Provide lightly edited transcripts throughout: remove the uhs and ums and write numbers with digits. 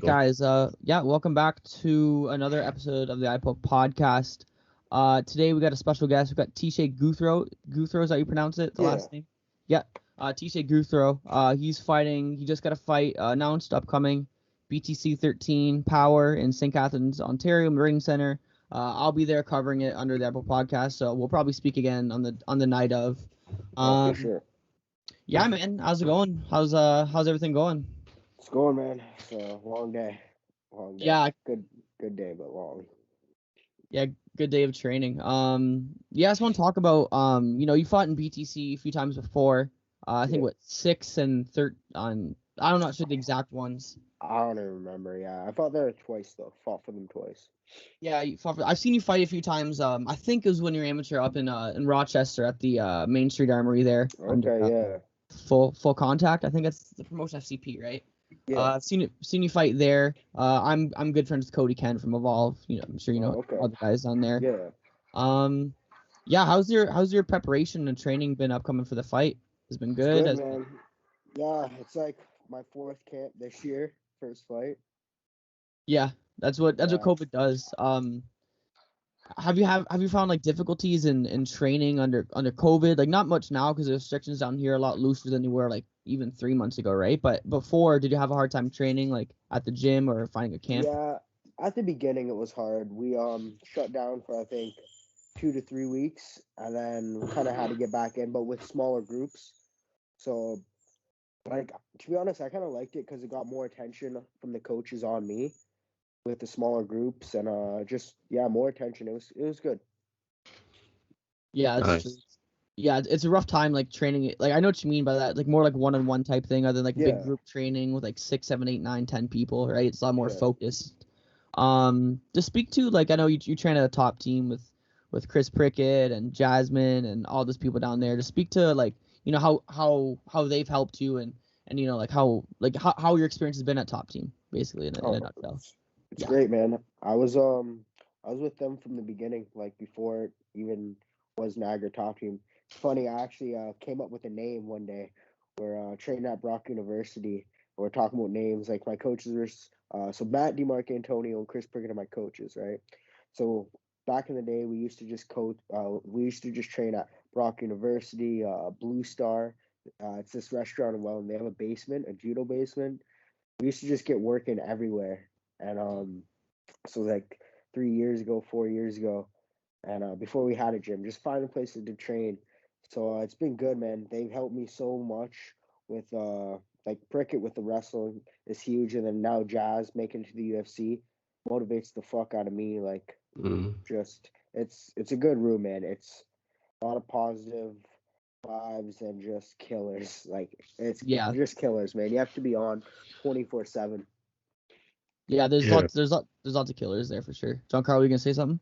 Go. Guys, welcome back to another episode of the iPoke podcast. Today we got a special guest. We got Teshay Gouthro. Gouthro, is that how you pronounce it? The Yeah. last name? Yeah. Teshay Gouthro. He's fighting. He just got a fight announced upcoming. BTC 13 Power in St. Catharines, Ontario, Marine Center. I'll be there covering it under the Apple podcast, so we'll probably speak again on the night of. For sure. Yeah, man. How's it going? How's everything going? It's going, man. It's a long day. Long day. Yeah. Good day, but long. Yeah, good day of training. I just want to talk about you fought in BTC a few times before. I think what 6 and 13 on. I'm not sure the exact ones. I don't even remember. Yeah, I fought there twice though. Fought for them twice. Yeah, I've seen you fight a few times. I think it was when you were amateur up in Rochester at the Main Street Armory there. Okay, yeah. Full contact. I think that's the promotion FCP, right? Yeah. I've seen you fight there. I'm good friends with Cody Ken from Evolve. I'm sure you know all the guys on there. Yeah. How's your preparation and training been upcoming for the fight? Has been good. It's good, man. Yeah, it's like my 4th camp this year, first fight. Yeah, that's what COVID does. Have you found like difficulties in training under COVID? Like not much now because the restrictions down here are a lot looser than they were like even 3 months ago, right? But before, did you have a hard time training like at the gym or finding a camp? Yeah, at the beginning it was hard. We shut down for I think 2 to 3 weeks, and then we kind of had to get back in, but with smaller groups. So, like, to be honest, I kind of liked it because it got more attention from the coaches on me with the smaller groups, and more attention. It was good. Yeah, that's Nice. true. Yeah, it's a rough time like training it. Like I know what you mean by that. Like more like one-on-one type thing, other than like big group training with like 6, 7, 8, 9, 10 people, right? It's a lot more focused. To speak to like I know you train at a top team with Chris Prickett and Jasmine and all those people down there. To speak to like how they've helped you and like how your experience has been at top team basically in a nutshell. It's great, man. I was with them from the beginning, like before it even was Niagara top team. It's funny, I actually came up with a name one day. We're training at Brock University. We're talking about names. Like my coaches were so Matt DiMarcantonio and Chris Prickett are my coaches, right? So back in the day, we used to just coach. We used to just train at Brock University, Blue Star. It's this restaurant in Welland. They have a basement, a judo basement. We used to just get working everywhere, and so like 3 years ago, 4 years ago, and before we had a gym, just finding places to train. So it's been good, man. They've helped me so much with like Prickett with the wrestling is huge, and then now Jazz making it to the UFC motivates the fuck out of me. Like just it's a good room, man. It's a lot of positive vibes and just killers. Like it's just killers, man. You have to be on 24/7. Yeah, there's lots of killers there for sure. John Carl, you gonna say something?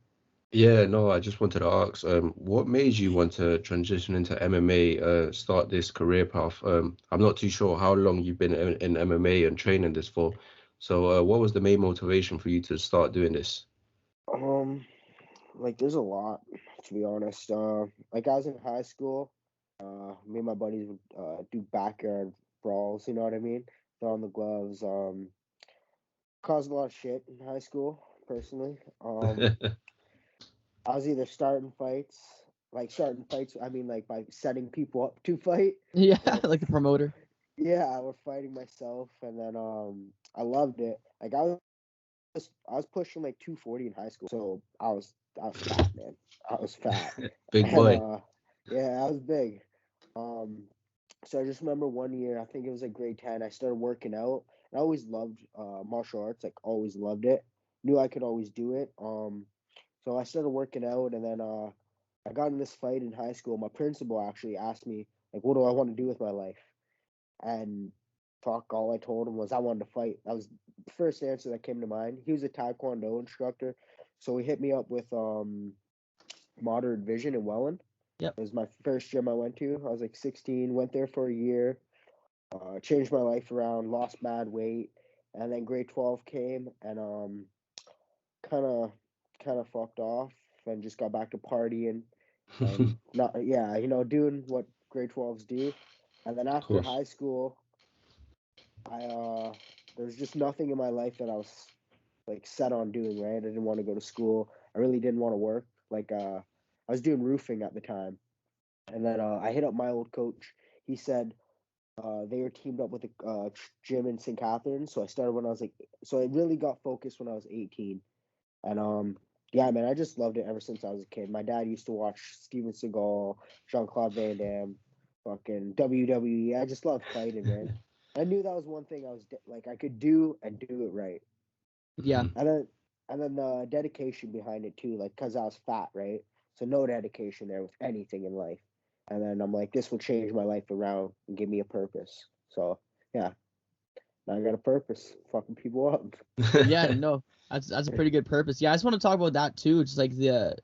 Yeah, no, I just wanted to ask, what made you want to transition into MMA, start this career path? I'm not too sure how long you've been in MMA and training this for. So, what was the main motivation for you to start doing this? Like there's a lot, to be honest. Like I was in high school, me and my buddies would do backyard brawls, you know what I mean? Throw on the gloves, caused a lot of shit in high school, personally. I was either starting fights, I mean like by setting people up to fight. Yeah, like the promoter. Yeah, or fighting myself, and then I loved it. Like I was pushing like 240 in high school, so I was fat, man. I was fat. Big boy. Yeah, I was big. So I just remember one year, I think it was like grade 10, I started working out. I always loved martial arts, like always loved it. Knew I could always do it. So I started working out, and then I got in this fight in high school. My principal actually asked me, like, what do I want to do with my life? And fuck, all I told him was I wanted to fight. That was the first answer that came to mind. He was a Taekwondo instructor, so he hit me up with Moderate Vision in Welland. Yep. It was my first gym I went to. I was like 16, went there for a year, changed my life around, lost bad weight, and then grade 12 came and kind of fucked off and just got back to partying and doing what grade 12s do. And then after high school, I there's just nothing in my life that I was like set on doing, right? I didn't want to go to school. I really didn't want to work. Like I was doing roofing at the time. And then I hit up my old coach. He said they were teamed up with a gym in St. Catharines. So I started when I was so I really got focused when I was 18. And yeah, man, I just loved it ever since I was a kid. My dad used to watch Steven Seagal, Jean-Claude Van Damme, fucking WWE. I just loved fighting, man. I knew that was one thing I was I could do and do it right. Yeah. And then the dedication behind it too, like because I was fat, right? So no dedication there with anything in life. And then I'm like, this will change my life around and give me a purpose. So yeah, now I got a purpose, fucking people up. Yeah, no, that's a pretty good purpose. Yeah, I just want to talk about that too. Just like the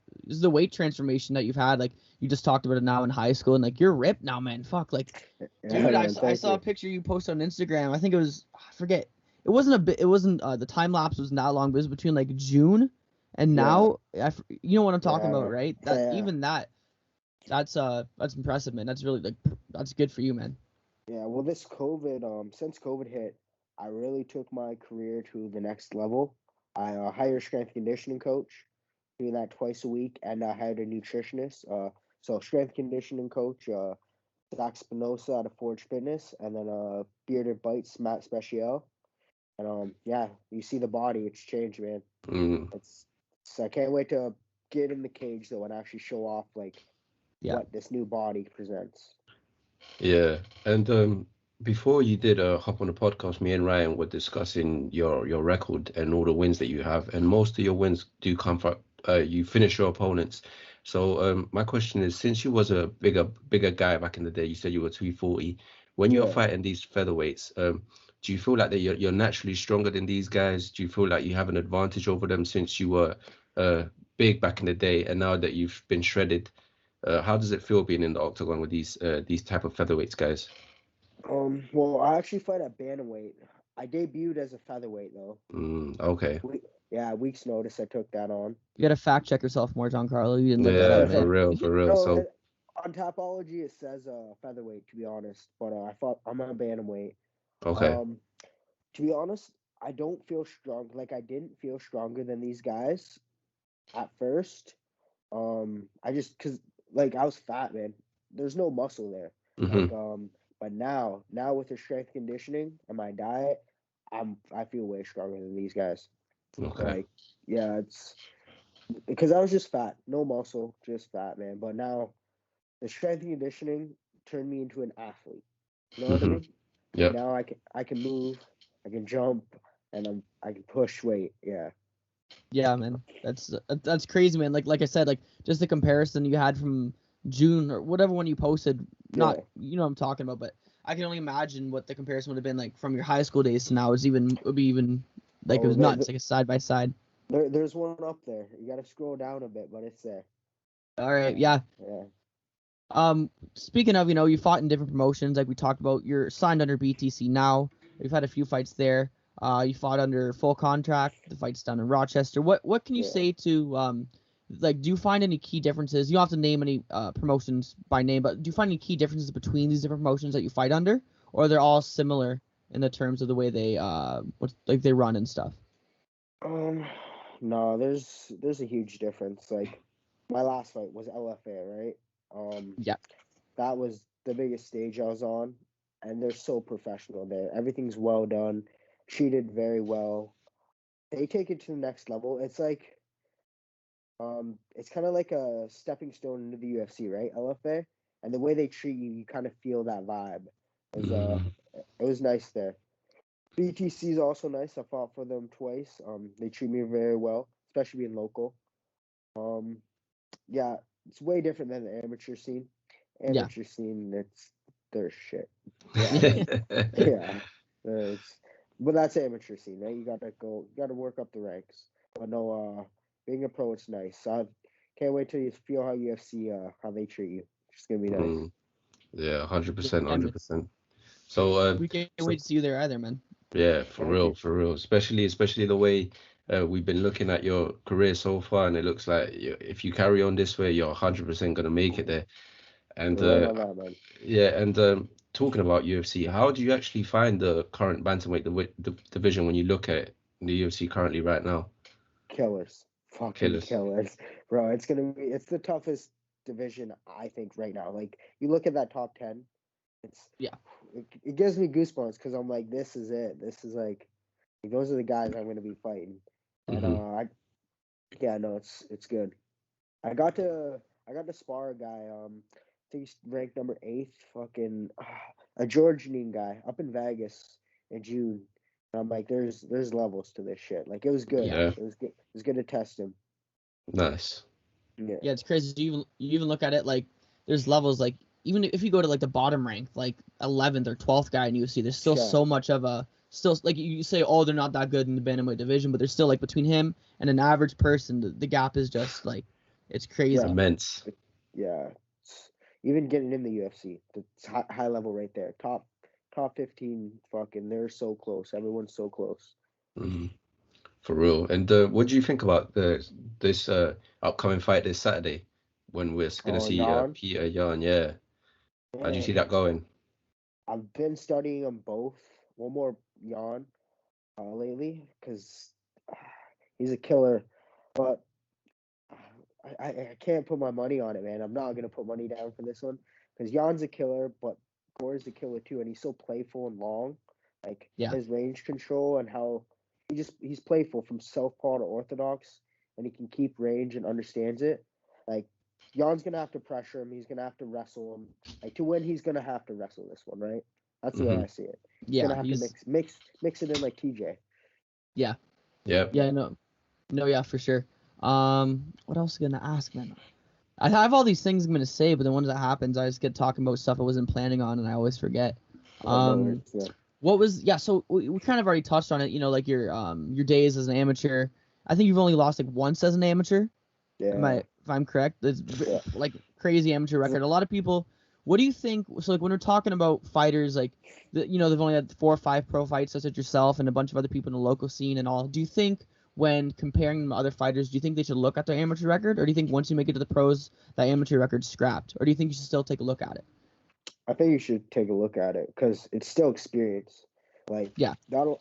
weight transformation that you've had. Like you just talked about it now in high school, and like you're ripped now, man. Fuck, like, dude, man, I saw a picture you posted on Instagram. I think it was, I forget. It wasn't a bit. It wasn't the time lapse was not long, but it was between like June and now. You know what I'm talking about, right? Even that's impressive, man. That's really that's good for you, man. Yeah, well, this COVID, since COVID hit, I really took my career to the next level. I hired a strength conditioning coach, doing that twice a week, and I hired a nutritionist. So strength conditioning coach, Zach Spinoza out of Forge Fitness, and then Bearded Bites, Matt Special. And yeah, you see the body, it's changed, man. I can't wait to get in the cage though and actually show off what this new body presents. Yeah, and before you did hop on the podcast, me and Ryan were discussing your record and all the wins that you have, and most of your wins do come from you finish your opponents. So my question is, since you was a bigger guy back in the day, you said you were 240. When you're fighting these featherweights, do you feel like that you're naturally stronger than these guys? Do you feel like you have an advantage over them since you were big back in the day, and now that you've been shredded? How does it feel being in the octagon with these type of featherweights guys? Well, I actually fight at bantamweight. I debuted as a featherweight though. Okay. Week's notice I took that on. You gotta fact check yourself more, Giancarlo. You didn't look that up, man. For real. No, so on Tapology it says featherweight, to be honest, but I'm a bantamweight. okay. To be honest, I don't feel strong. Like I didn't feel stronger than these guys at first. I just cause like I was fat, man. There's no muscle there. But now with the strength conditioning and my diet, I feel way stronger than these guys. Okay. Like, yeah, it's because I was just fat, no muscle, just fat, man. But now the strength and conditioning turned me into an athlete. You know what I mean? Yeah. Now I can move, I can jump, and I can push weight. Yeah. Yeah, man. That's crazy, man. Like I said, like just the comparison you had from June or whatever when you posted. Not you know what I'm talking about, but I can only imagine what the comparison would have been like from your high school days to now. It would be even like it was nuts, like a side by side. There's one up there. You got to scroll down a bit, but it's there. All right, yeah. Speaking of, you fought in different promotions, like we talked about. You're signed under BTC now. You've had a few fights there. You fought under full contract. The fight's down in Rochester. What can you say to do you find any key differences? You don't have to name any promotions by name, but do you find any key differences between these different promotions that you fight under, or they're all similar in the terms of the way they they run and stuff? No, there's a huge difference. Like my last fight was LFA, right? Yeah. That was the biggest stage I was on, and they're so professional there. Everything's well done, treated very well. They take it to the next level. It's like it's kind of like a stepping stone into the UFC, right? LFA, and the way they treat you, you kind of feel that vibe. It was nice there. BTC is also nice. I fought for them twice. They treat me very well, especially being local. Yeah, it's way different than the amateur scene. Amateur scene, their shit. Yeah. But that's amateur scene, right? You gotta work up the ranks. But no, being a pro, it's nice. I can't wait till you feel how UFC, how they treat you. It's gonna be nice. Yeah, 100%. So we can't wait to see you there either, man. Yeah, for real. Especially the way we've been looking at your career so far, and it looks like if you carry on this way, you're 100% gonna make it there. And talking about UFC, how do you actually find the current bantamweight the division when you look at it in the UFC currently right now? Killers, fucking Killers. killers, bro. It's the toughest division I think right now. Like you look at that top 10, it gives me goosebumps because I'm like, this is it. This is like those are the guys I'm gonna be fighting, and it's good. I got to spar a guy. I think he's ranked number 8th. Fucking a Georgian guy up in Vegas in June. And I'm like, there's levels to this shit. Like it was good. Yeah. It was good. It was good to test him. Nice. Yeah, it's crazy. You even look at it like there's levels. Like even if you go to like the bottom rank, like 11th or 12th guy in UFC, there's still so much of a like you say, oh, they're not that good in the bantamweight division, but there's still like between him and an average person, the gap is just like it's crazy. Yeah. Immense. Yeah. Even getting in the UFC, it's high level right there. Top 15, fucking, they're so close. Everyone's so close. For real. And what do you think about this upcoming fight this Saturday when we're gonna see Peter Yan? Yeah. How do you see that going? I've been studying them both. One more Yan lately because he's a killer, but I can't put my money on it, man. I'm not gonna put money down for this one because Jan's a killer, but Gore's a killer too, and he's so playful and long. Like his range control and how he's playful from southpaw to orthodox, and he can keep range and understands it. Like Jan's gonna have to pressure him. He's gonna have to wrestle him. Like to win, he's gonna have to wrestle this one, right? That's the way I see it. He's gonna have to mix it in like TJ. Yeah. Yeah. Yeah. No. Yeah, for sure. What else am I gonna ask, man? I have all these things I'm gonna say, but then once that happens, I just get talking about stuff I wasn't planning on, and I always forget. What was so we kind of already touched on it. You know, like your days as an amateur. I think you've only lost like once as an amateur. Yeah. If I'm correct, it's like crazy amateur record. A lot of people. What do you think? So like when we're talking about fighters, like they've only had 4 or 5 pro fights, such as yourself and a bunch of other people in the local scene and all. Do you think when comparing them to other fighters, do you think they should look at their amateur record, or do you think once you make it to the pros, that amateur record's scrapped, or do you think you should still take a look at it? I think you should take a look at it because it's still experience. Like that'll,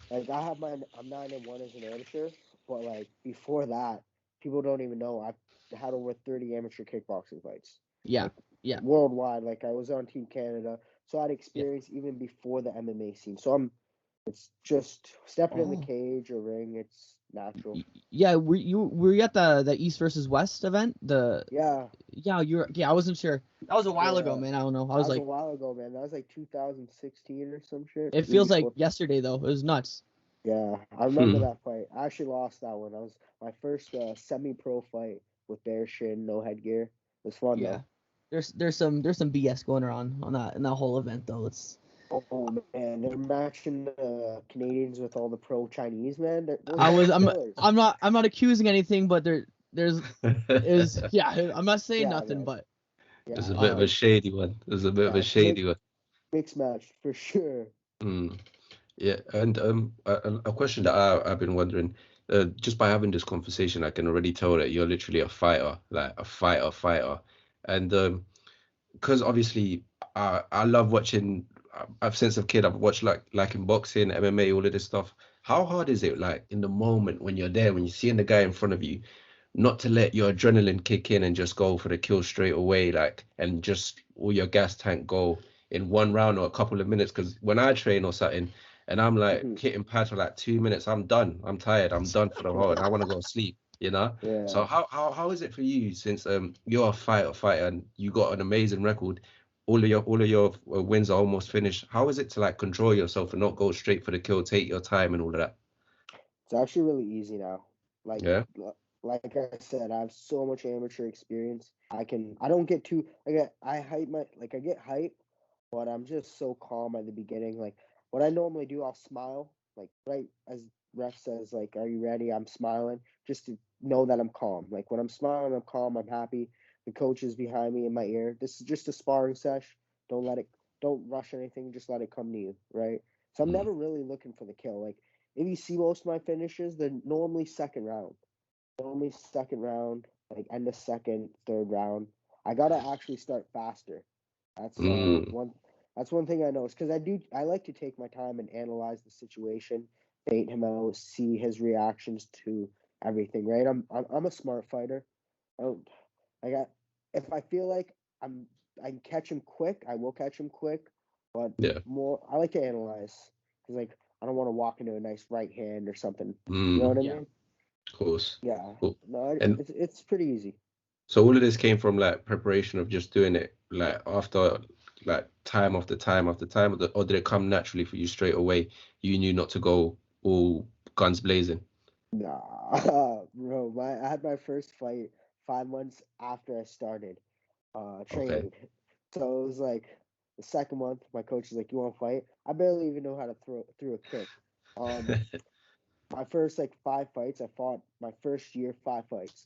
like I'm 9-1 as an amateur, but like before that, people don't even know I've had over 30 amateur kickboxing fights. Worldwide. Like I was on Team Canada, so I had experience even before the MMA scene. So it's just stepping in the cage or ring. It's natural. Yeah, were you at the East versus West event? I wasn't sure. That was a while ago, man. I don't know. That was a while ago, man. That was like 2016 or some shit. It feels like yesterday though. It was nuts. Yeah, I remember that fight. I actually lost that one. That was my first semi-pro fight with bare shin, no headgear. It was fun though. There's some BS going on in that whole event though. It's oh man, they're matching the Canadians with all the pro Chinese, man. I'm not accusing anything, but there's I'm not saying nothing, but there's a bit of a shady one. Mixed match for sure. Yeah, and a question that I've been wondering, just by having this conversation, I can already tell that you're literally a fighter, like a fighter, and because obviously I love watching. I've since a kid I've watched like in boxing, MMA, all of this stuff. How hard is it, like in the moment when you're there, when you're seeing the guy in front of you, not to let your adrenaline kick in and just go for the kill straight away, like, and just all your gas tank go in one round or a couple of minutes? Because when I train or something, and I'm like hitting pads for like 2 minutes, I'm done. I'm tired. I'm done for the whole, and I want to go sleep. Yeah. So how is it for you, since you're a fighter and you got an amazing record, all of your wins are almost finished. How is it to like control yourself and not go straight for the kill, take your time and all of that? It's actually really easy now. Like I said, I have so much amateur experience. I don't get too I get hype, but I'm just so calm at the beginning. Like what I normally do, I'll smile, like right as ref says, like, are you ready? I'm smiling just to know that I'm calm. Like when I'm smiling, I'm calm, I'm happy. The coach is behind me in my ear. This is just a sparring sesh. Don't rush anything, just let it come to you, right? So I'm never really looking for the kill. Like if you see most of my finishes, they're normally second round. Like end of second, third round. I gotta actually start faster. That's one That's one thing I know. Is because I like to take my time and analyze the situation, bait him out, see his reactions to everything. Right. I'm a smart fighter. I don't. I got. If I feel like I can catch him quick, I will catch him quick. But Yeah. I like to analyze because like I don't want to walk into a nice right hand or something. Mm. You know what I Yeah. mean? Of course. Yeah. Cool. No, And it's pretty easy. so all of this came from like preparation of just doing it like after like time after time after time, or did it come naturally for you straight away? You knew not to go all guns blazing. Nah, bro. I had my first fight 5 months after I started Okay. training. So it was like the second month. My coach is like, "You want to fight?" I barely even know how to throw a kick. My first like 5 fights, I fought my first year 5 fights.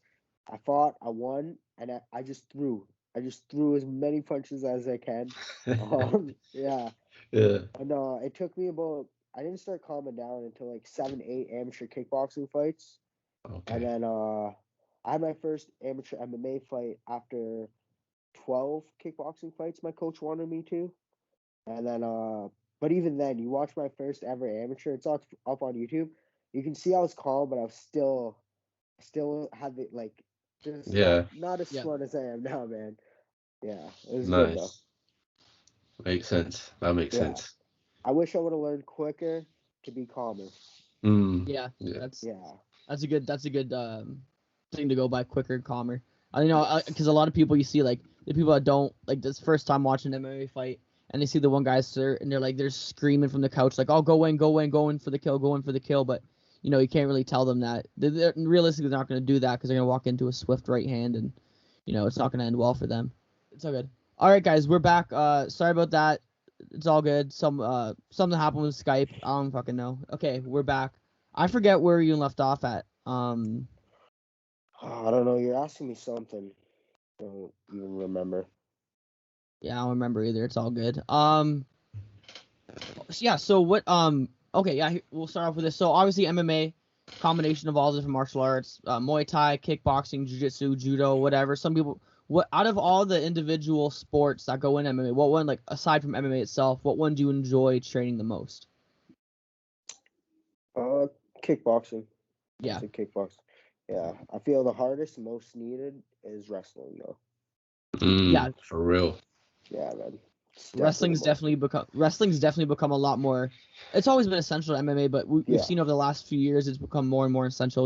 I fought, I won, and I just threw. I just threw as many punches as I can. Yeah. Yeah. And it took me about. I didn't start calming down until like 7, 8 amateur kickboxing fights, and Okay. then I had my first amateur MMA fight after 12 kickboxing fights. My coach wanted me to, and then but even then, you watch my first ever amateur. It's up on YouTube. You can see I was calm, but I was still had the like just Yeah. not as Yeah. smart as I am now, man. Yeah, it was good though. Nice. Makes sense. That makes Yeah, sense. I wish I would have learned quicker to be calmer. Yeah. Yeah. That's a good thing to go by, quicker and calmer. I know, because a lot of people you see, like the people that don't like this first time watching an MMA fight, and they see the one guy and they're screaming from the couch like, "Oh, go in, go in, go in for the kill, go in for the kill." But you can't really tell them that they're realistically not going to do that because they're going to walk into a swift right hand, and it's not going to end well for them. It's all good. All right, guys, we're back. Sorry about that. It's all good. Something happened with Skype. I don't fucking know. Okay, we're back. I forget where you left off at. I don't know. You're asking me something. Don't even remember. Yeah, I don't remember either. It's all good. Yeah. So what? Okay. Yeah. We'll start off with this. So obviously MMA, combination of all the different martial arts, Muay Thai, kickboxing, jiu-jitsu, judo, whatever. Some people. What out of all the individual sports that go in MMA, what one, like aside from MMA itself, what one do you enjoy training the most? Kickboxing. Yeah. It's a kickboxing. Yeah, I feel the hardest, most needed is wrestling though. Yeah. For real. Yeah, man. Wrestling's definitely become a lot more. It's always been essential to MMA, but we've seen over the last few years it's become more and more essential.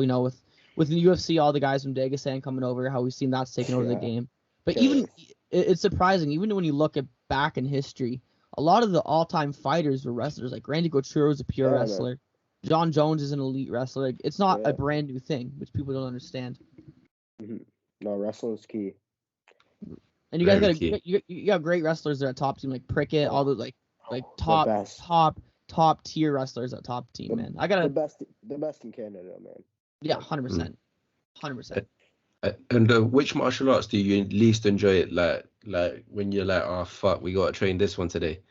With the UFC, all the guys from Dagestan coming over, how we've seen that's taken over the game. But even it's surprising, even when you look back in history, a lot of the all-time fighters were wrestlers. Like Randy Couture is a pure wrestler. Man. John Jones is an elite wrestler. Like, it's not a brand new thing, which people don't understand. Mm-hmm. No, wrestling's key. And you guys you got great wrestlers there at top team, like Prickett, all the like top tier wrestlers at top team, man. I got the best in Canada, man. Yeah, 100%. 100%. And which martial arts do you least enjoy it? Like when you're like, oh fuck, we gotta train this one today.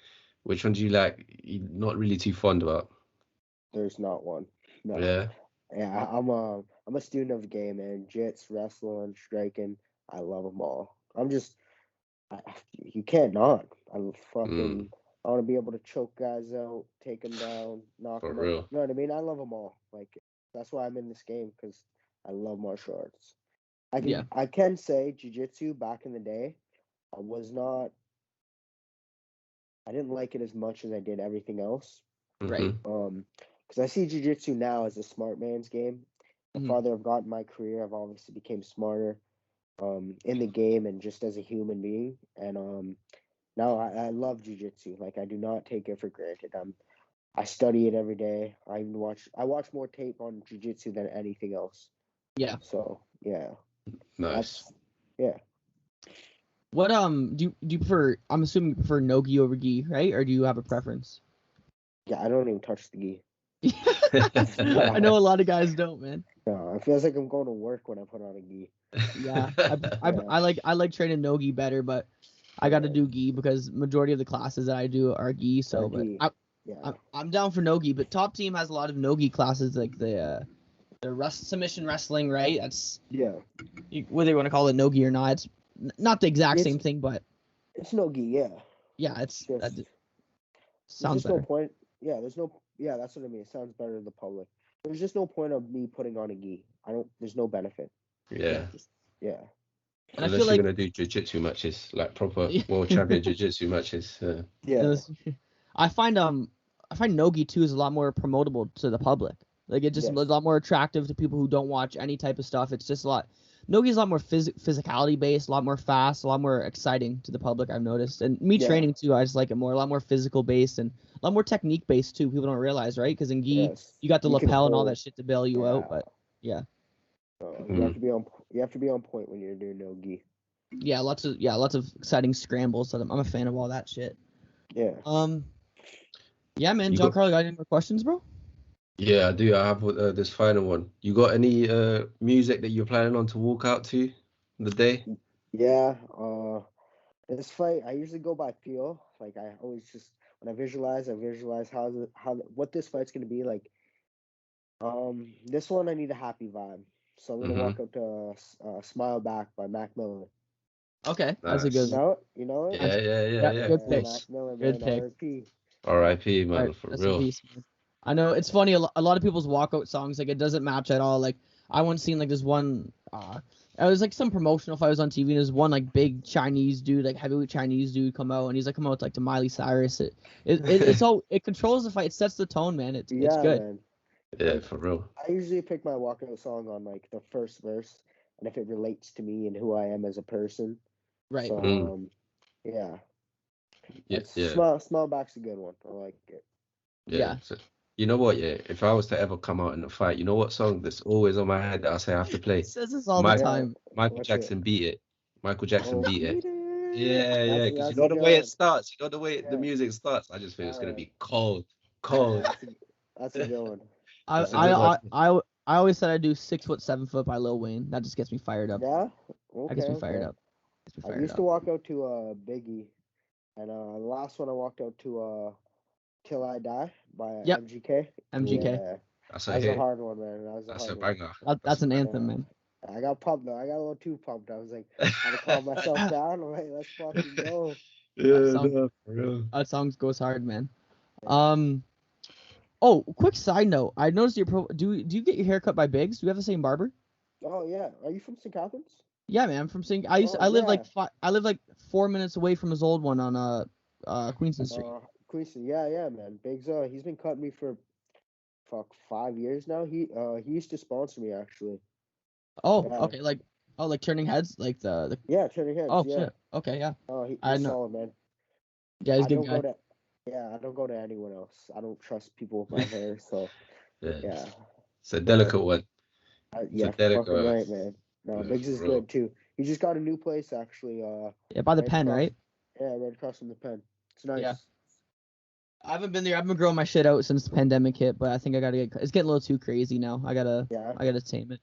Which one do you like? You're not really too fond about. There's not one. No. Yeah. Yeah, I'm a student of the game, man. Jits, wrestling, striking. I love them all. You can't not. I fucking. I want to be able to choke guys out, take them down, knock them out. You know what I mean? I love them all. Like that's why I'm in this game because I love martial arts. I can say jiu-jitsu back in the day, I didn't like it as much as I did everything else. Right. Because I see jiu-jitsu now as a smart man's game. The farther I've gotten in my career, I've obviously became smarter in the game and just as a human being. And now I love jiu-jitsu. Like I do not take it for granted. I study it every day. I watch more tape on jiu-jitsu than anything else. Yeah. So yeah. Nice. What do you prefer? I'm assuming you prefer no gi over gi, right? Or do you have a preference? Yeah, I don't even touch the gi. I know a lot of guys don't, man. No, it feels like I'm going to work when I put on a gi. Yeah, I like training no gi better, but I got to do gi because majority of the classes that I do are gi. So, I'm down for no gi. But top team has a lot of no gi classes, like the submission wrestling, right? That's whether you want to call it no gi or not. It's not the exact same thing, but it's no gi. Yeah. Yeah, it's Sounds better. No point. Yeah, there's no. Yeah, that's what I mean. It sounds better to the public. There's just no point of me putting on a gi. There's no benefit. Yeah. Yeah. And Unless I feel you're like gonna do jiu-jitsu matches, like proper world champion jiu-jitsu matches. Yeah. I find no-gi too is a lot more promotable to the public. Like it just is a lot more attractive to people who don't watch any type of stuff. It's just a lot. No-gi is a lot more physicality based, a lot more fast, a lot more exciting to the public. I've noticed, and me training too, I just like it more, a lot more physical based and a lot more technique based too. People don't realize, right? Because in gi, you got the lapel and all that shit to bail you out, but yeah. You have to be on. You have to be on point when you're doing no gi. Yeah, lots of exciting scrambles. So I'm a fan of all that shit. Yeah. Yeah, man. Giancarlo, got any more questions, bro? Yeah, I do. I have this final one. You got any music that you're planning on to walk out to the day? Yeah. This fight, I usually go by feel. Like I always just when I visualize what this fight's gonna be like. This one I need a happy vibe, so I'm gonna walk up to "Smile Back" by Mac Miller. Okay, that's a good one. You know it? Yeah. Good pick. Mac Miller, good man. pick. R.I.P. man, right, for real. Peace, man. I know it's funny. A lot of people's walkout songs like it doesn't match at all. Like I once seen like this one. It was like some promotional fight was on TV. And there's one like big Chinese dude, like heavyweight Chinese dude, come out and he's like come out with, like to Miley Cyrus. It's all it controls the fight. It sets the tone, man. It's good. Man. Yeah, for real. I usually pick my walkout song on like the first verse, and if it relates to me and who I am as a person. Right. So, yeah. Smile Back's a good one. I like it. Yeah. So, you know what? Yeah, if I was to ever come out in a fight, you know what song that's always on my head that I say I have to play? He says this all the time. Michael Jackson Beat It. Michael Jackson Beat It. Yeah. Because you know the way it starts. You know the way the music starts. I just feel it's gonna be cold. That's a good one. I always said I'd do 6 foot 7 foot by Lil Wayne. That just gets me fired up. Yeah. That gets me fired up. I used to walk out to Biggie, and the last one I walked out to Till I Die by MGK. MGK. Yeah. That's a hard one, man. That's a banger. That's an anthem, man. I got pumped though. I got a little too pumped. I was like, I had to calm myself down. I'm like, let's fucking go. For real. That song goes hard, man. Oh, quick side note. I noticed do you get your hair cut by Biggs? Do you have the same barber? Oh yeah. Are you from St. Catharines? Yeah, man. I'm from St. I live like 4 minutes away from his old one on Queenston Street. Queenston, yeah, man. Biggs, he's been cutting me for 5 years now. He used to sponsor me actually. Oh, okay. Like Turning Heads, like the Turning Heads. Oh shit. Okay, yeah. Oh, he's solid, man. Yeah, he's a good guy. I don't go to anyone else. I don't trust people with my hair, so yeah. It's a delicate one. Fucking right, man. No, Biggs is good too. He just got a new place actually. By the Pen, right? Yeah, right across from the Pen. It's nice. Yeah. I haven't been there. I've been growing my shit out since the pandemic hit, but I think I gotta it's getting a little too crazy now. I gotta tame it.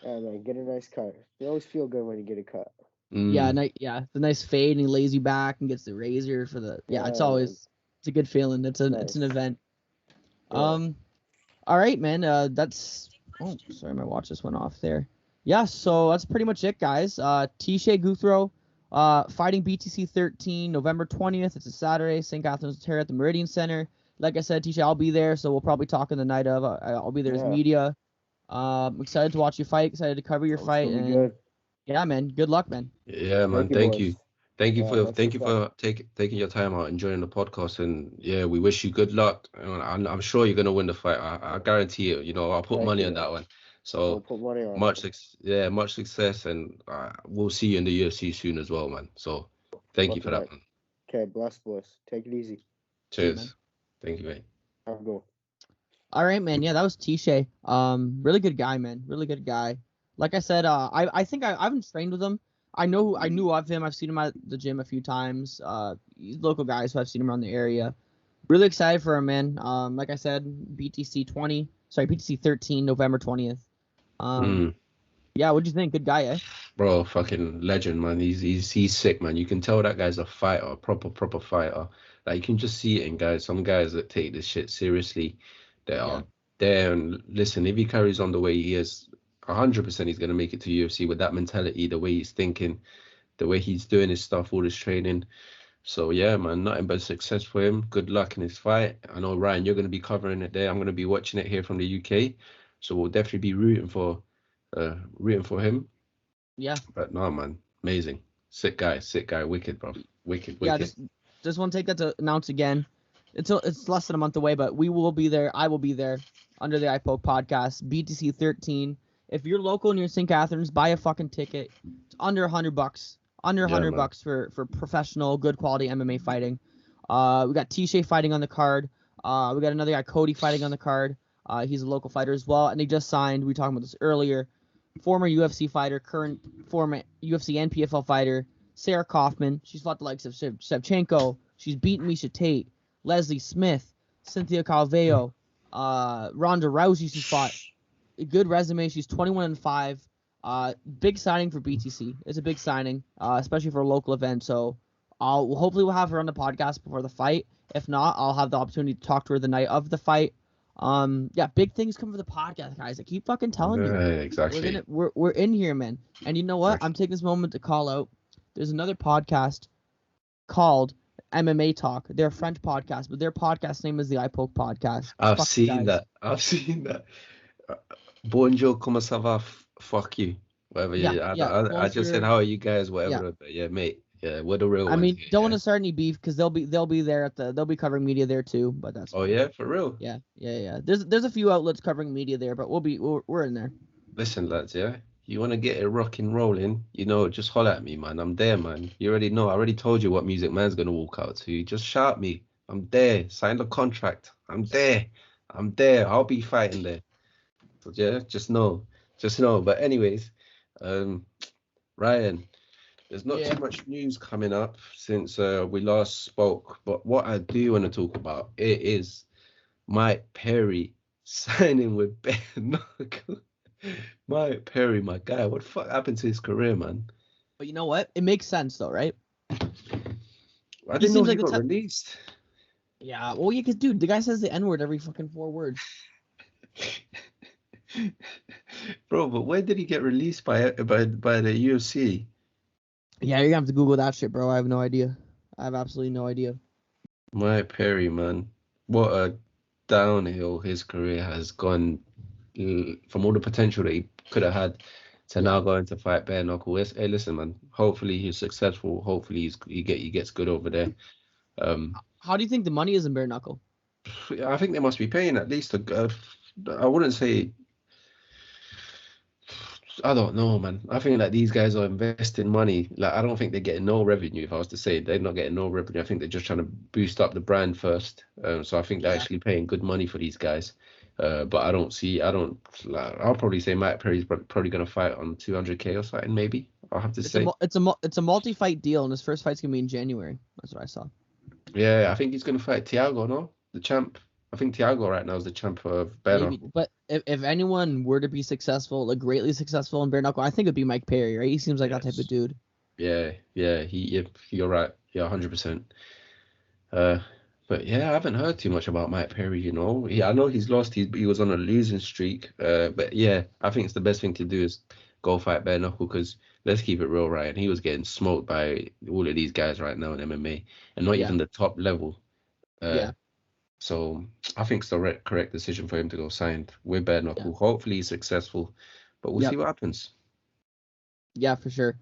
Yeah, man, get a nice cut. You always feel good when you get a cut. Yeah, the nice fade, and he lays you back and gets the razor for the. Yeah, it's a good feeling. It's an event. Yeah. All right, man. That's. Oh, sorry, my watch just went off there. Yeah, so that's pretty much it, guys. Teshay Gouthro, fighting BTC 13, November 20th. It's a Saturday, St. Catharines, Ontario at the Meridian Center. Like I said, Teshay, I'll be there, so we'll probably talk in the night of. I'll be there as media. I'm excited to watch you fight. Excited to cover your fight. And good. Yeah, man. Good luck, man. Yeah, man. Thank you for taking your time out and joining the podcast. And yeah, we wish you good luck. I'm sure you're gonna win the fight. I guarantee it. You know, I'll put money on that one. So much success, and we'll see you in the UFC soon as well, man. So thank you for that, man. Okay, bless. Take it easy. Cheers. Thank you, mate. I'll go. All right, man. Yeah, that was Teshay. Really good guy, man. Really good guy. Like I said, I think I haven't trained with him. I knew of him. I've seen him at the gym a few times. He's local guy, so I've seen him around the area. Really excited for him, man. Like I said, BTC 13, November 20th. Yeah, what'd you think? Good guy, eh? Bro, fucking legend, man. He's sick, man. You can tell that guy's a fighter, a proper fighter. Like you can just see it in guys. Some guys that take this shit seriously, they are there. And listen, if he carries on the way he is, 100% he's gonna make it to UFC with that mentality, the way he's thinking, the way he's doing his stuff, all his training. So yeah, man, nothing but success for him. Good luck in his fight. I know, Ryan, you're going to be covering it there. I'm going to be watching it here from the UK, so we'll definitely be rooting for him. Yeah. But no, man, amazing, sick guy, wicked, bro, wicked. Yeah, just want to take that to announce again. It's less than a month away, but we will be there. I will be there under the iPoke podcast, BTC 13. If you're local and you're in St. Catharines, buy a fucking ticket. It's under $100. Under $100 for professional, good quality MMA fighting. We got Teshay fighting on the card. We got another guy, Cody, fighting on the card. He's a local fighter as well, and they just signed. We were talking about this earlier. Former UFC fighter, current former UFC and PFL fighter, Sarah Kaufman. She's fought the likes of Shevchenko. She's beaten Misha Tate, Leslie Smith, Cynthia Calvillo, Ronda Rousey. She's fought. A good resume. She's 21-5. Big signing for BTC. It's a big signing, especially for a local event. So hopefully we'll have her on the podcast before the fight. If not, I'll have the opportunity to talk to her the night of the fight. Yeah, big things come for the podcast, guys. I keep fucking telling you. Exactly. We're in here, man. And you know what? I'm taking this moment to call out. There's another podcast called MMA Talk. They're a French podcast, but their podcast name is the iPoke Podcast. I've seen that. Bonjour, comment ça va? Fuck you. Whatever. Yeah. I just said, how are you guys? Whatever. But yeah, mate. Yeah, we're the real ones. I mean, don't want to start any beef because they'll be there they'll be covering media there too. But that's. Oh yeah, for real. Yeah. There's a few outlets covering media there, but we're in there. Listen, lads. Yeah. You want to get it rocking rolling, just holler at me, man. I'm there, man. You already know. I already told you what music man's going to walk out to. Just shout me. I'm there. Sign the contract. I'm there. I'll be fighting there. So, yeah, just know. But anyways, Ryan, there's not too much news coming up since we last spoke. But what I do want to talk about, it is Mike Perry signing with bare knuckle. Mike Perry, my guy, what the fuck happened to his career, man? But you know what? It makes sense though, right? I didn't know he got released. Yeah, well, yeah, because dude, the guy says the N-word every fucking 4 words. Bro, but when did he get released by the UFC? Yeah, you're gonna have to Google that shit, bro. I have no idea. I have absolutely no idea. Mike Perry, man, what a downhill his career has gone. From all the potential that he could have had to now going to fight bare knuckle. Hey, listen, man. Hopefully he's successful. Hopefully he gets good over there. How do you think the money is in bare knuckle? I think they must be paying at least I wouldn't say. I don't know, man. I think that these guys are investing money. Like, I don't think they're getting no revenue. If I was to say they're not getting no revenue, I think they're just trying to boost up the brand first. So I think they're actually paying good money for these guys. But I'll probably say Mike Perry's probably going to fight on 200K or something, maybe. I'll have to say. It's a multi-fight deal, and his first fight's going to be in January. That's what I saw. Yeah, I think he's going to fight Thiago, no? The champ. I think Thiago right now is the champ of bare knuckle. But if anyone were to be successful, like greatly successful in bare knuckle, I think it'd be Mike Perry, right? He seems like that type of dude. Yeah, you're right. Yeah, 100%. But yeah, I haven't heard too much about Mike Perry, I know he's lost. He was on a losing streak. But yeah, I think it's the best thing to do is go fight bare knuckle because let's keep it real, right? And he was getting smoked by all of these guys right now in MMA and not even the top level. So I think it's the correct decision for him to go signed with bare knuckle. Yeah. Hopefully he's successful, but we'll see what happens. Yeah, for sure.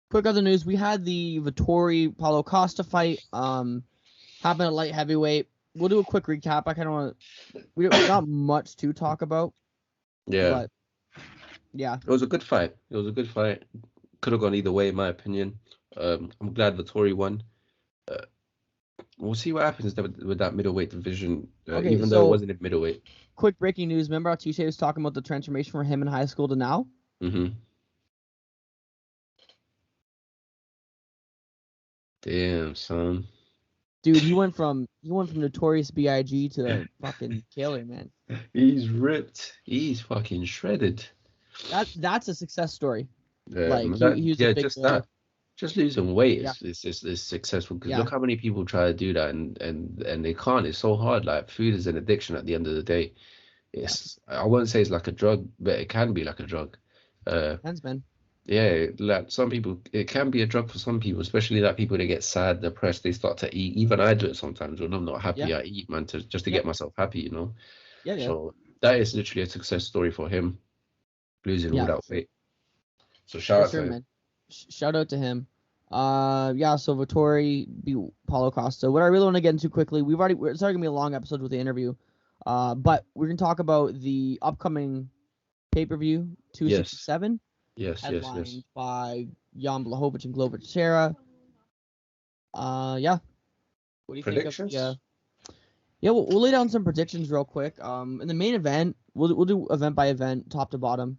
Quick other news: we had the Vettori Paulo Costa fight. Happened at light heavyweight. We'll do a quick recap. I kind of want to. We not much to talk about. Yeah. But, yeah. It was a good fight. Could have gone either way, in my opinion. I'm glad Vettori won. We'll see what happens with that middleweight division, even though it wasn't a middleweight. Quick breaking news. Remember how Teshay was talking about the transformation from him in high school to now? Mm-hmm. Damn, son. Dude, he went from Notorious B.I.G. to fucking killer, man. He's ripped. He's fucking shredded. That's a success story. Yeah, like he was a big just that. Just losing weight is successful because look how many people try to do that and they can't. It's so hard. Like food is an addiction at the end of the day. I wouldn't say it's like a drug, but it can be like a drug. Depends, man. Yeah, like some people, it can be a drug for some people, especially like people that get sad, depressed, they start to eat. Even I do it sometimes when I'm not happy, Yeah. I eat, man, just to Yeah. get myself happy, you know. Yeah. Yeah. So that is literally a success story for him, losing all Yeah. that For sure. weight. So shout For out to sure, him. man. Shout out to him. Yeah. So Vittori beat Paulo Costa. What I really want to get into quickly, it's already gonna be a long episode with the interview. But we're gonna talk about the upcoming pay-per-view Yes, 267, yes, yes, yes. headlined by Jan Blachowicz and Glover Teixeira. Yeah. What do you think of the? Predictions? Yeah, we'll lay down some predictions real quick. In the main event, we'll do event by event, top to bottom.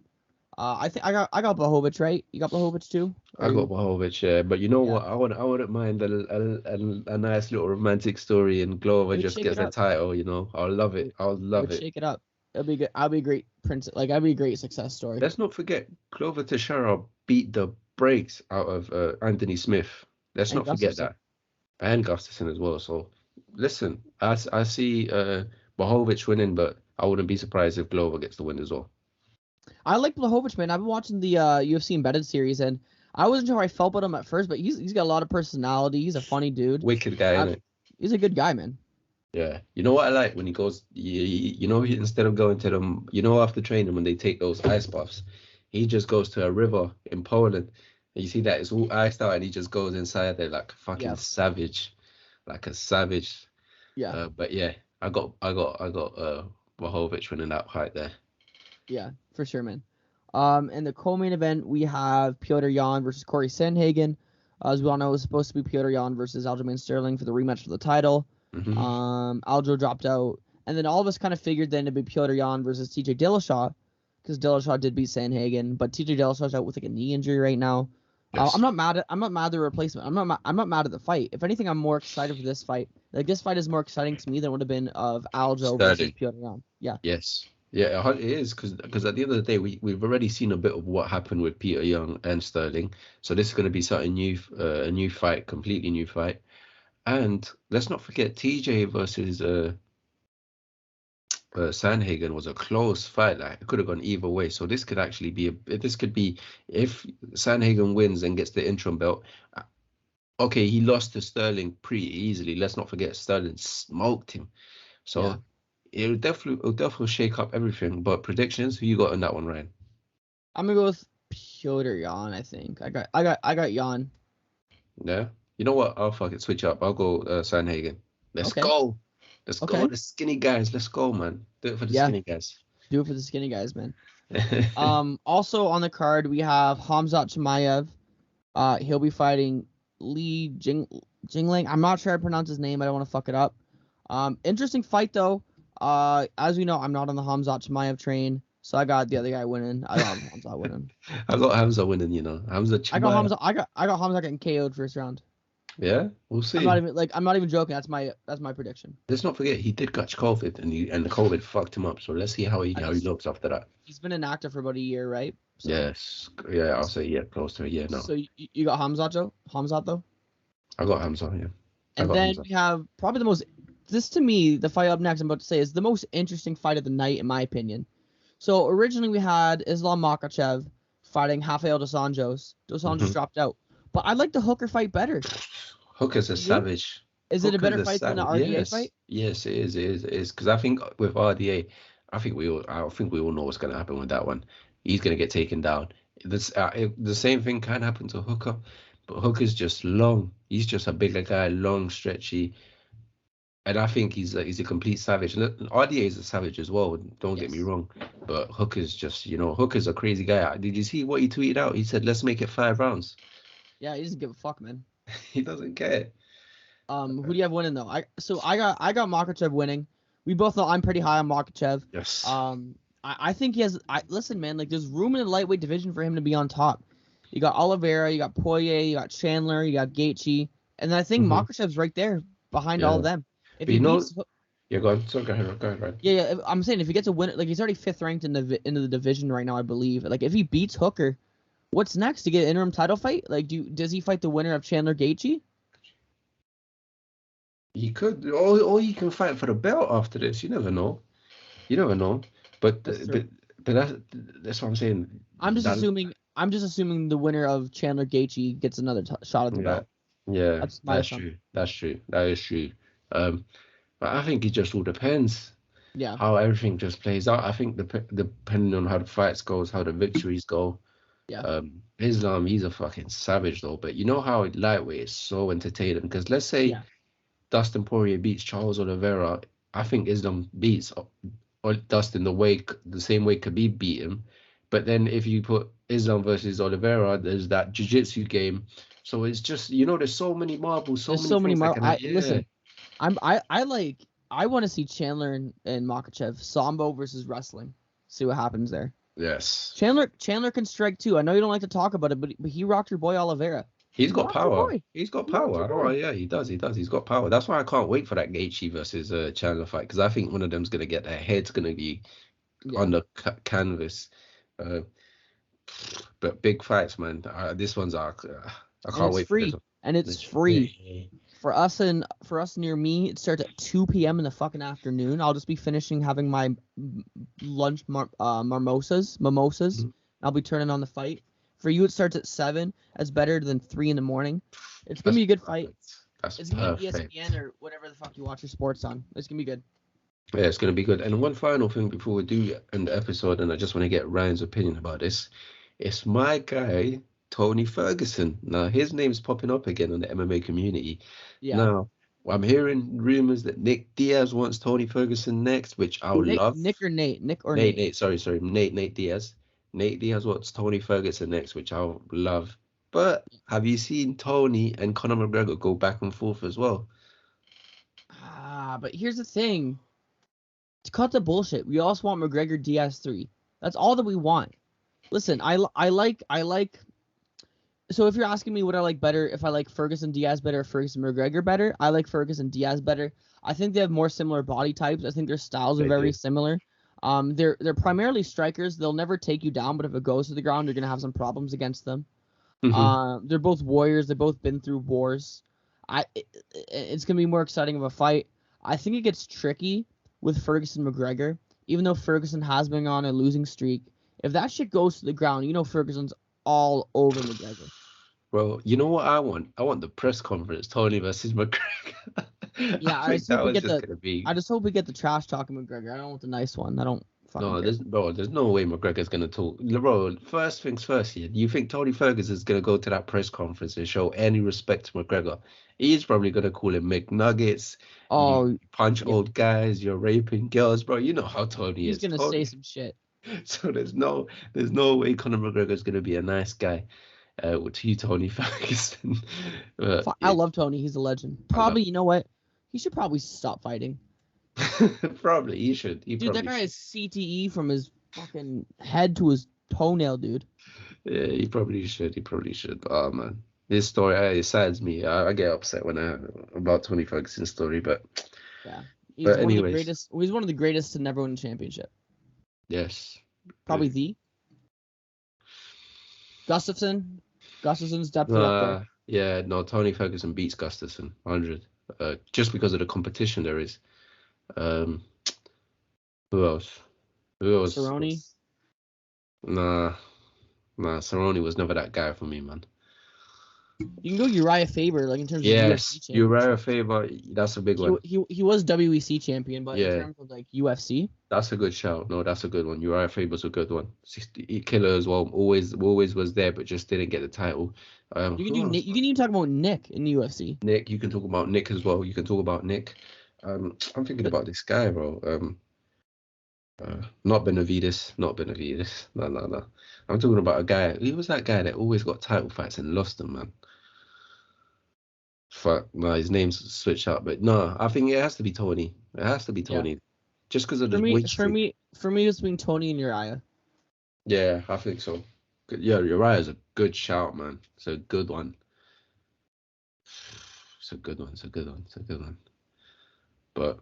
I think I got Blachowicz, right? You got Blachowicz too? I got Blahovic, yeah, but you know Yeah. what? I wouldn't mind a nice little romantic story and Glover It would just shake gets it the up. title, you know. I'll love It it. would, I'll it love would it. shake it up. It'll be good. I'll be a great prince. Like I'll be a great success story. Let's not forget Glover Teixeira beat the brakes out of Anthony Smith. Let's And not forget Gustafsson. that. And Gustafsson as well. So listen, I see Blahovic winning, but I wouldn't be surprised if Glover gets the win as well. I like Blachowicz, man. I've been watching the UFC Embedded series, and I wasn't sure how I felt about him at first, but he's got a lot of personality. He's a funny dude. Wicked guy, innit? He's a good guy, man. Yeah. You know what I like when he goes, you know, instead of going to them, you know, after training when they take those ice baths, he just goes to a river in Poland. And you see that it's all iced out and he just goes inside there like a fucking Yeah. savage, like a savage. Yeah. But yeah, I got Blahovic winning that fight there. Yeah, for sure, man. In the co-main event, we have Petr Yan versus Corey Sandhagen. As we all know, it was supposed to be Petr Yan versus Aljamain Sterling for the rematch for the title. Aljo dropped out, and then all of us kind of figured then it'd be Petr Yan versus TJ Dillashaw, because Dillashaw did beat Sandhagen, but TJ Dillashaw's out with like a knee injury right now. Yes. I'm not mad at the replacement. I'm not mad at the fight. If anything, I'm more excited for this fight. Like this fight is more exciting to me than it would have been of Aljo versus Petr Yan. Yeah. Yes. Yeah, it is because at the end of the day, we've already seen a bit of what happened with Petr Yan and Sterling. So this is going to be something new, a new fight, completely new fight. And let's not forget TJ versus Sandhagen was a close fight. Like it could have gone either way. So this could actually be if Sandhagen wins and gets the interim belt. Okay, he lost to Sterling pretty easily. Let's not forget Sterling smoked him. So. Yeah. It'll definitely shake up everything. But predictions, who you got on that one, Ryan? I'm gonna go with Petr Yan. I think I got Yan. Yeah. You know what? I'll fucking switch up. I'll go Sandhagen. Let's go. Let's go. The skinny guys. Let's go, man. Do it for the skinny guys. Do it for the skinny guys, man. Also on the card we have Khamzat Chimaev. He'll be fighting Li Jingling. I'm not sure I pronounce his name. I don't want to fuck it up. Interesting fight though. As we know, I'm not on the Khamzat Chimaev train, so I got the other guy winning. I got Khamzat winning. I got Hamza winning, you know. Hamza Chimaev. I got Khamzat getting KO'd first round. Yeah, we'll see. I'm not even joking. That's my prediction. Let's not forget he did catch COVID and the COVID fucked him up. So let's see how he looks after that. He's been inactive for about a year, right? So, yes. Yeah, I'll say close to a year now. So you got Khamzat though? I got Hamza, yeah. And then we have probably the most. This to me, the fight up next I'm about to say is the most interesting fight of the night in my opinion. So originally we had Islam Makhachev fighting Rafael dos Anjos. Dos Anjos dropped out, but I like the Hooker fight better. Hooker's a savage. Is it a better fight than the RDA fight? Yes, it is. Because I think with RDA, I think we all know what's going to happen with that one. He's going to get taken down. The same thing can happen to Hooker, but Hooker's just long. He's just a bigger guy, long, stretchy. And I think he's a complete savage. RDA is a savage as well. Don't get me wrong, but Hooker's just Hooker's a crazy guy. Did you see what he tweeted out? He said, "Let's make it 5 rounds." Yeah, he doesn't give a fuck, man. He doesn't care. Who do you have winning though? I got Makhachev winning. We both know I'm pretty high on Makhachev. Yes. I think he has. Listen, man. Like there's room in the lightweight division for him to be on top. You got Oliveira, you got Poirier, you got Chandler, you got Gaethje, and I think Makhachev's right there behind all of them. If he beats, go on. So go ahead. Yeah. I'm saying if he gets a win, like he's already 5th ranked into the division right now, I believe. Like if he beats Hooker, what's next to get an interim title fight? Like does he fight the winner of Chandler Gaethje? He could, or he can fight for the belt after this. You never know. But that's what I'm saying. I'm just assuming I'm just assuming the winner of Chandler Gaethje gets another shot at the belt. Yeah, That's true. That's true. That is true. But I think it just all depends. Yeah. How everything just plays out. I think depending on how the fights goes, how the victories go. Yeah. Islam, he's a fucking savage though. But you know how lightweight is so entertaining, because let's say Dustin Poirier beats Charles Oliveira. I think Islam beats Dustin the same way Khabib beat him. But then if you put Islam versus Oliveira, there's that jiu-jitsu game. So it's just, there's so many marbles, so many marbles. Listen, I want to see Chandler and Makhachev, Sambo versus wrestling. See what happens there. Yes. Chandler can strike too. I know you don't like to talk about it, but he rocked your boy Oliveira. He's got power. He's got power. Yeah, he does. He's got power. That's why I can't wait for that Gaethje versus Chandler fight, because I think one of them's gonna get their head's gonna be on the canvas. But big fights, man. This one's I can't wait. Free. And it's free. For us near me, it starts at 2 p.m. in the fucking afternoon. I'll just be finishing having my lunch mimosas. Mm-hmm. I'll be turning on the fight. For you, it starts at 7. That's better than 3 in the morning. It's gonna be a good fight. It's gonna be ESPN or whatever the fuck you watch your sports on. It's gonna be good. Yeah, it's gonna be good. And one final thing before we do end the episode, and I just want to get Ryan's opinion about this. It's my guy, Tony Ferguson. Now, his name's popping up again in the MMA community. Yeah. Now, I'm hearing rumors that Nick Diaz wants Tony Ferguson next, which I would love. Nate. Sorry. Nate Diaz. Nate Diaz wants Tony Ferguson next, which I would love. But have you seen Tony and Conor McGregor go back and forth as well? But here's the thing. To cut the bullshit, we also want McGregor Diaz 3. That's all that we want. Listen, I like. So if you're asking me what I like better, if I like Ferguson Diaz better or Ferguson McGregor better, I like Ferguson Diaz better. I think they have more similar body types. I think their styles are very similar. They're primarily strikers. They'll never take you down, but if it goes to the ground, you're gonna have some problems against them. Mm-hmm. They're both warriors. They've both been through wars. It's gonna be more exciting of a fight. I think it gets tricky with Ferguson McGregor, even though Ferguson has been on a losing streak. If that shit goes to the ground, Ferguson's all over McGregor. Well, you know what I want? I want the press conference, Tony versus McGregor. Yeah, I just hope we get the trash talking McGregor. I don't want the nice one. I don't fucking there's no way McGregor's gonna talk. Bro, first things first here. You think Tony Ferguson's gonna go to that press conference and show any respect to McGregor? He's probably gonna call him McNuggets. Oh, you punch old guys, you're raping girls, bro. You know how Tony is. He's gonna say some shit. So there's no way Conor McGregor's gonna be a nice guy. To you, Tony Ferguson. I love Tony. He's a legend. Probably, you know what? He should probably stop fighting. Probably, he should. Dude, that guy has CTE from his fucking head to his toenail, dude. Yeah, he probably should. But, oh, man. This story, it saddens me. I get upset when about Tony Ferguson's story, but... Yeah. He's one of the greatest to never win a championship. Yes. Probably the... Gustafson's definitely up there. Yeah, no, Tony Ferguson beats Gustafson 100. Just because of the competition there is. Who else? Cerrone? Nah, Cerrone was never that guy for me, man. You can go Uriah Faber, like in terms of UFC champion. Uriah Faber, that's a big one. He was WEC champion, but in terms of like UFC, that's a good shout. No, that's a good one. Uriah Faber's a good one. Killer as well. Always was there, but just didn't get the title. You can even talk about Nick in the UFC. Nick, you can talk about Nick as well. You can talk about Nick. I'm thinking about this guy, bro. Not Benavides. No. I'm talking about a guy. Who was that guy that always got title fights and lost them, man? Fuck, no, his name's switched out, but no, I think it has to be Tony. It has to be Tony, just because of the weight. For me, it's between Tony and Uriah. Yeah, I think so. Yeah, Uriah's a good shout, man. It's a good one. It's a good one. But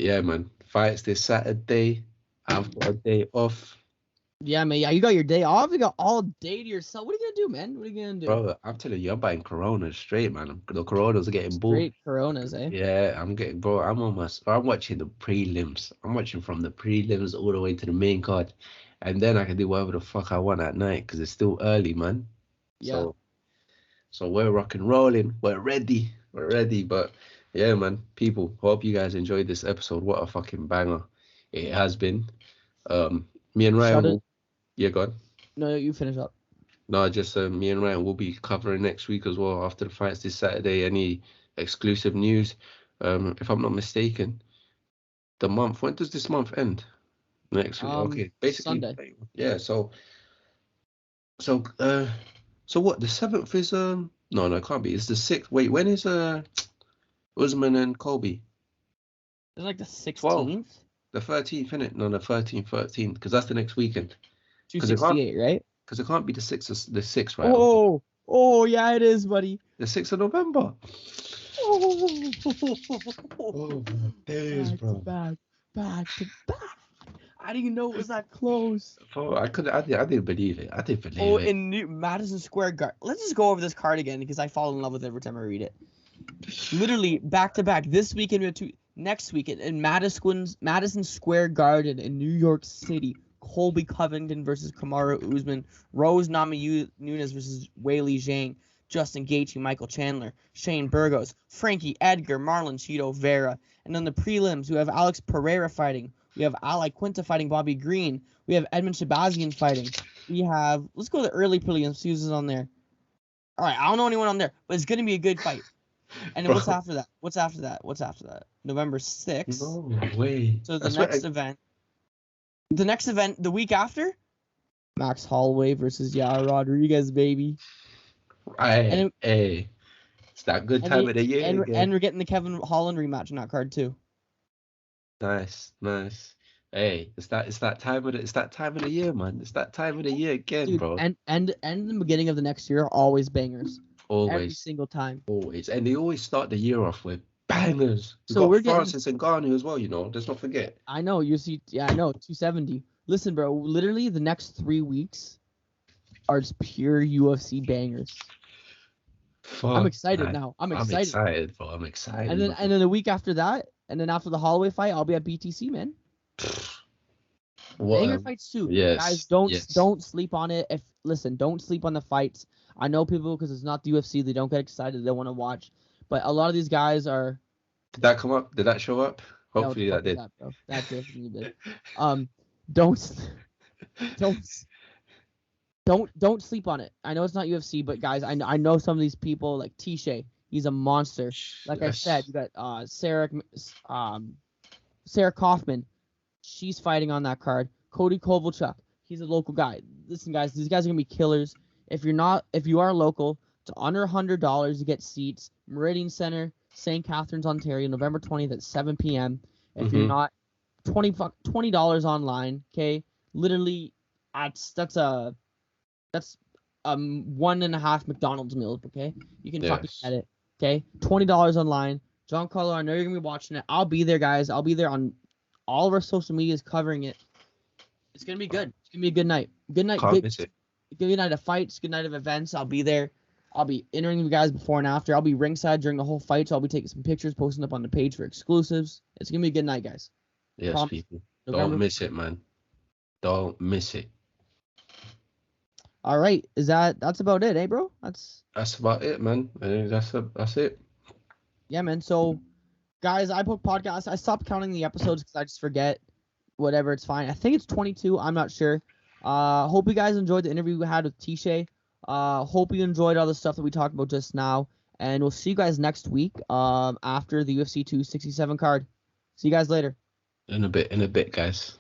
yeah, man. Fights this Saturday. I've got a day off. Yeah, man. Yeah, you got your day off. You got all day to yourself. What are you gonna do, man? What are you gonna do? Bro, I'm telling you, I'm buying Coronas straight, man. The Coronas are getting bull. Straight Coronas, eh? Yeah, I'm watching the prelims. I'm watching from the prelims all the way to the main card. and then I can do whatever the fuck I want at night because it's still early, man. Yeah. So we're rock and rolling. We're ready. But yeah, man, people, hope you guys enjoyed this episode. What a fucking banger it has been. Me and Ryan yeah, go on. No, you finish up. No, just me and Ryan will be covering next week as well after the fights this Saturday. Any exclusive news? If I'm not mistaken, when does this month end? Next week. Okay, basically Sunday. Yeah, so what? The 7th is no, it can't be. It's the 6th. Wait, when is Usman and Colby? It's like the 16th. 12th. The 13th, innit? No, the 13th, because that's the next weekend. 268, right? Because it can't be the 6th, right? Oh, yeah, it is, buddy. The 6th of November. Oh, my days, bro. Back to back. I didn't even know it was that close. Oh, I didn't believe it. In Madison Square Garden. Let's just go over this card again because I fall in love with it every time I read it. Literally back to back. This weekend we have next weekend in Madison Square Garden in New York City. Colby Covington versus Kamaru Usman. Rose Namajunas versus Weili Zhang. Justin Gaethje, Michael Chandler, Shane Burgos, Frankie Edgar, Marlon Chito Vera. And then the prelims, we have Alex Pereira fighting. We have Ali Quinta fighting Bobby Green. We have Edmund Shabazian fighting. Let's go to the early prelims, see who's on there. All right, I don't know anyone on there, but it's going to be a good fight. And then what's after that? November 6th. No way. So the next event, the week after, Max Holloway versus Yair Rodriguez, baby. Hey, it's that good time of the year. And we're getting the Kevin Holland rematch in that card too. Nice. Hey, it's that time of the year, man. It's that time of the year again, dude, bro. And the beginning of the next year, always bangers. Always. Every single time. Always. And they always start the year off with bangers. We're Francis Ngannou as well, let's not forget. I know, 270. Listen, bro, literally the next 3 weeks are just pure UFC bangers. Fuck, I'm excited now. I'm excited, bro. I'm excited. And then the week after that, and then after the Holloway fight, I'll be at BTC, man. Banger fights too. Yes. Guys, don't sleep on it. Don't sleep on the fights. I know people, because it's not the UFC, they don't get excited, they want to watch. But a lot of these guys are. Did that come up? Did that show up? Hopefully that did. That definitely did. Don't sleep on it. I know it's not UFC, but guys, I know some of these people like Teshay. He's a monster. Like I said, you got Sarah Kaufman. She's fighting on that card. Cody Kovalchuk. He's a local guy. Listen, guys, these guys are gonna be killers. If you are local, it's under $100 to get seats. Meridian Center, St. Catharines, Ontario, November 20th at 7 p.m. If you're not, $20 online. Okay, literally, that's 1.5 McDonald's meals. Okay, you can fucking get it. Okay, $20 online. John Carlo, I know you're gonna be watching it. I'll be there, guys. I'll be there on all of our social medias covering it. It's gonna be good. It's gonna be a good night. Good night. Can't miss it. Good night of fights. Good night of events. I'll be there. I'll be interviewing you guys before and after. I'll be ringside during the whole fight, so I'll be taking some pictures, posting up on the page for exclusives. It's gonna be a good night, guys. Yes, Promise. People. Don't miss it, man. Don't miss it. All right, that's about it, bro? That's about it, man. That's it. Yeah, man. So, guys, I put podcasts. I stopped counting the episodes because I just forget. Whatever, it's fine. I think it's 22. I'm not sure. Hope you guys enjoyed the interview we had with Teshay. Hope you enjoyed all the stuff that we talked about just now, and we'll see you guys next week. After the UFC 267 card. See you guys later. In a bit, guys.